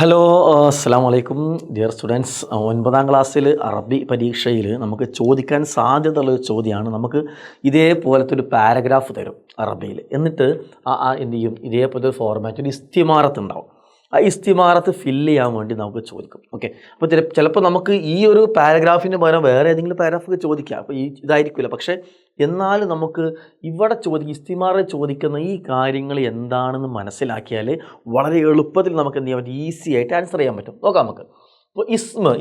Hello അസ്സലാമു അലൈക്കും dear students. 9ാം ക്ലാസ്സിൽ അറബി പരീക്ഷയിൽ നമുക്ക് ചോദിക്കാൻ സാധ്യതയുള്ളൊരു ചോദ്യമാണ്. നമുക്ക് ഇതേപോലത്തെ ഒരു പാരഗ്രാഫ് തരും അറബിയിൽ, എന്നിട്ട് എന്ത് ചെയ്യും, ഇതേപോലത്തെ ഒരു ഫോർമാറ്റ് ഒരു ഇസ്തിമാറത്ത് ഉണ്ടാവും. ആ ഇസ്തിമാറത്ത് ഫില്ല് ചെയ്യാൻ വേണ്ടി നമുക്ക് ചോദിക്കും. ഓക്കെ, അപ്പോൾ ചിലപ്പോൾ നമുക്ക് ഈ ഒരു പാരഗ്രാഫിന് പകരം വേറെ ഏതെങ്കിലും പാരഗ്രാഫ് ചോദിക്കാം. അപ്പോൾ ഇതായിരിക്കില്ല, പക്ഷേ എന്നാലും നമുക്ക് ഇവിടെ ഇസ്തിമാറ ചോദിക്കുന്ന ഈ കാര്യങ്ങൾ എന്താണെന്ന് മനസ്സിലാക്കിയാൽ വളരെ എളുപ്പത്തിൽ നമുക്ക് എന്ത് ചെയ്യാൻ പറ്റും, ഈസി ആയിട്ട് ആൻസർ ചെയ്യാൻ പറ്റും. നോക്കാം നമുക്ക്. ഇപ്പോൾ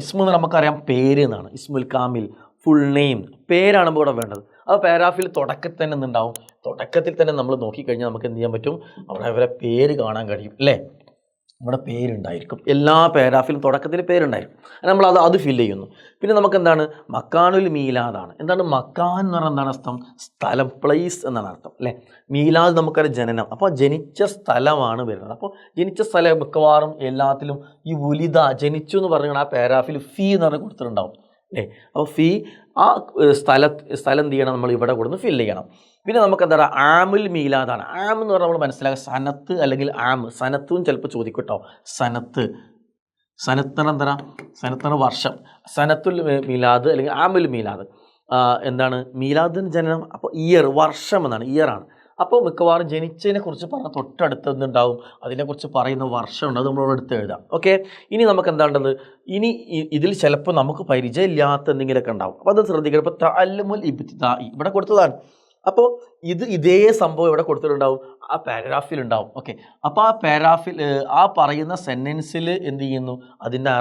ഇസ്മ നമുക്കറിയാം പേര് എന്നാണ്. ഇസ്മുൽ കാമിൽ, ഫുൾ നെയിം, പേരാണ് ഇപ്പോൾ ഇവിടെ വേണ്ടത്. ആ പാരാഗ്രാഫിൽ തുടക്കത്തിൽ തന്നെ എന്തുണ്ടാവും, തുടക്കത്തിൽ തന്നെ നമ്മൾ നോക്കിക്കഴിഞ്ഞാൽ നമുക്ക് എന്ത് ചെയ്യാൻ പറ്റും, അവിടെ അവരെ പേര് കാണാൻ കഴിയും അല്ലേ. നമ്മുടെ പേരുണ്ടായിരിക്കും, എല്ലാ പാരാഗ്രാഫിലും തുടക്കത്തിൽ പേരുണ്ടായിരിക്കും. അത് ഫില്ല് ചെയ്യുന്നു. പിന്നെ നമുക്ക് എന്താണ്, മക്കാനുൽ മീലാദാണ്. എന്താണ് മക്കാൻ എന്ന് പറഞ്ഞാൽ എന്താണ് അർത്ഥം, സ്ഥലം, പ്ലേസ് എന്നാണ് അർത്ഥം അല്ലേ. മീലാദ് നമുക്കറിയാം ജനനം, അപ്പോൾ ജനിച്ച സ്ഥലമാണ് വരുന്നത്. അപ്പോൾ ജനിച്ച സ്ഥലം മിക്കവാറും എല്ലാത്തിലും ഈ ഉലിത ജനിച്ചു എന്ന് പറഞ്ഞാൽ ആ പാരാഗ്രാഫിൽ ഫീ എന്ന് പറഞ്ഞ് കൊടുത്തിട്ടുണ്ടാവും അല്ലേ. അപ്പോൾ ഫീ ആ സ്ഥലം എന്ത് ചെയ്യണം, നമ്മൾ ഇവിടെ കൊടുന്ന് ഫില്ല് ചെയ്യണം. പിന്നെ നമുക്ക് എന്താ പറയുക, ആമുൽ മീലാദാണ്. ആം എന്ന് പറഞ്ഞാൽ നമ്മൾ മനസ്സിലാക്കുക സനത്ത് അല്ലെങ്കിൽ ആം. സനത്തും ചിലപ്പോൾ ചോദിക്കും കേട്ടോ. സനത്താണ് എന്താ, സനത്താണ് വർഷം. സനത്തുൽ മീലാദ് അല്ലെങ്കിൽ ആമുൽ മീലാദ് എന്താണ്, മീലാദിന് ജനനം. അപ്പോൾ ഇയർ, വർഷം എന്നാണ്, ഇയറാണ്. അപ്പോൾ മിക്കവാറും ജനിച്ചതിനെ കുറിച്ച് പറഞ്ഞ തൊട്ടടുത്ത് എന്തുണ്ടാവും, അതിനെക്കുറിച്ച് പറയുന്ന വർഷമുണ്ട്, അത് നമ്മളോട് എടുത്ത് എഴുതാം. ഓക്കെ, ഇനി നമുക്ക് എന്താണ്ടത്, ഇനി ഇതിൽ ചിലപ്പോൾ നമുക്ക് പരിചയമില്ലാത്ത എന്തെങ്കിലുമൊക്കെ ഉണ്ടാവും. അപ്പോൾ അത് ശ്രദ്ധിക്കണം. ഇപ്പോൾ തഅല്ലുമുൽ ഇബ്തിദാഇ ഇവിടെ കൊടുത്തതാണ്. അപ്പോൾ ഇതേ സംഭവം ഇവിടെ കൊടുത്തിട്ടുണ്ടാവും, ആ പാരഗ്രാഫിലുണ്ടാവും. ഓക്കെ, അപ്പോൾ ആ പാരഗ്രാഫിൽ ആ പറയുന്ന സെൻറ്റൻസിൽ എന്ത് ചെയ്യുന്നു, അതിൻ്റെ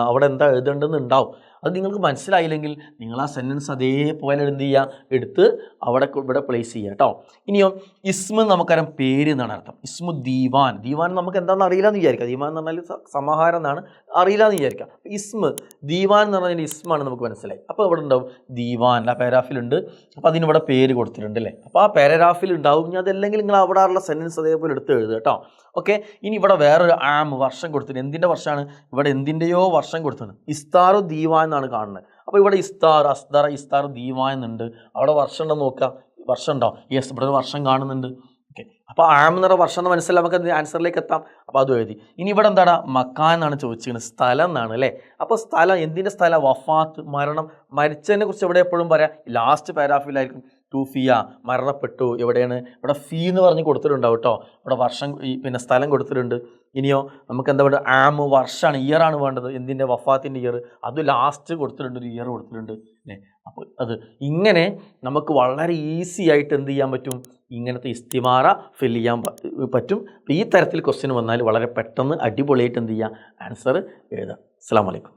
അവിടെ എന്താ എഴുതേണ്ടതെന്ന് ഉണ്ടാവും. അത് നിങ്ങൾക്ക് മനസ്സിലായില്ലെങ്കിൽ നിങ്ങൾ ആ സെൻറ്റൻസ് അതേപോലെ എന്ത് ചെയ്യുക, എടുത്ത് ഇവിടെ പ്ലേസ് ചെയ്യുക കേട്ടോ. ഇനിയോ ഇസ്മ നമുക്കറിയാം പേര് എന്നാണ് അർത്ഥം. ഇസ്മു ദീവാൻ, ദീവാൻ നമുക്ക് എന്താണെന്ന് അറിയില്ല എന്ന് വിചാരിക്കാം. ദീവാൻ എന്ന് പറഞ്ഞാൽ സമാഹാരം എന്നാണ്, അറിയില്ല എന്ന് വിചാരിക്കാം. ഇസ്മ ദീവാൻ എന്ന് പറഞ്ഞാൽ ഇസ്മാണ് നമുക്ക് മനസ്സിലായി. അപ്പോൾ ഇവിടെ ഉണ്ടാവും ദീവാൻ, ആ പാരാഗ്രാഫിലുണ്ട്. അപ്പോൾ അതിനിവിടെ പേര് കൊടുത്തിട്ടുണ്ട് അല്ലേ. അപ്പോൾ ആ പാരഗ്രാഫിൽ ഉണ്ടാവും. ഇനി അതല്ലെങ്കിൽ നിങ്ങൾ അവിടെ ഉള്ള സെൻറ്റൻസ് അതേപോലെ എടുത്ത് എഴുതുക കേട്ടോ. ഓക്കെ, ഇനി ഇവിടെ വേറൊരു ആം വർഷം കൊടുത്തിട്ടുണ്ട്. എന്തിൻ്റെ വർഷമാണ്, ഇവിടെ എന്തിൻ്റെയോ വർഷം കൊടുത്തിട്ടുണ്ട്. ഇസ്താറു ദീവാൻ എന്നാണ് കാണുന്നത്. അപ്പോൾ ഇവിടെ ഇസ്താർ, അസ്ദറ, ഇസ്താർ, ദീവാൻ എന്നുണ്ട്. അവിടെ വർഷം ഉണ്ടോ നോക്കുക, വർഷം ഉണ്ടോ, യെസ് ഇവിടെ ഒരു വർഷം കാണുന്നുണ്ട്. ഓക്കെ, അപ്പോൾ ആം എന്ന് പറഞ്ഞ വർഷം എന്ന് മനസ്സിലായി നമുക്ക് ആൻസറിലേക്ക് എത്താം. അപ്പോൾ അതും എഴുതി. ഇനി ഇവിടെ എന്താണ്, മക്കാൻ എന്നാണ് ചോദിച്ചിരിക്കുന്നത്, സ്ഥലം എന്നാണ് അല്ലേ. അപ്പോൾ സ്ഥലം, എന്തിൻ്റെ സ്ഥലം, വഫാത്ത്, മരണം. മരിച്ചതിനെ കുറിച്ച് എവിടെ എപ്പോഴും പറയാം, ലാസ്റ്റ് പാരാഗ്രാഫിലായിരിക്കും. തൂഫിയ, മരണപ്പെട്ടു. എവിടെയാണ്, ഇവിടെ ഫീ എന്ന് പറഞ്ഞ് കൊടുത്തിട്ടുണ്ടാവും കേട്ടോ. ഇവിടെ വർഷം പിന്നെ സ്ഥലം കൊടുത്തിട്ടുണ്ട്. ഇനിയോ നമുക്ക് എന്താ പറയുക, ആം വർഷമാണ്, ഇയറാണ് വേണ്ടത്. എന്തിൻ്റെ, വഫാത്തിൻ്റെ ഇയർ. അത് ലാസ്റ്റ് കൊടുത്തിട്ടുണ്ട്, ഒരു ഇയർ കൊടുത്തിട്ടുണ്ട് അല്ലേ. അപ്പോൾ അത് ഇങ്ങനെ നമുക്ക് വളരെ ഈസി ആയിട്ട് എന്ത് ചെയ്യാൻ പറ്റും, ഇങ്ങനത്തെ ഇസ്തിമാറ ഫില്ല് ചെയ്യാൻ പറ്റും. ഈ തരത്തിൽ ക്വസ്റ്റ്യൻ വന്നാൽ വളരെ പെട്ടെന്ന് അടിപൊളിയായിട്ട് എന്ത് ചെയ്യുക, ആൻസർ എഴുതാം. അസ്സലാമു അലൈക്കും.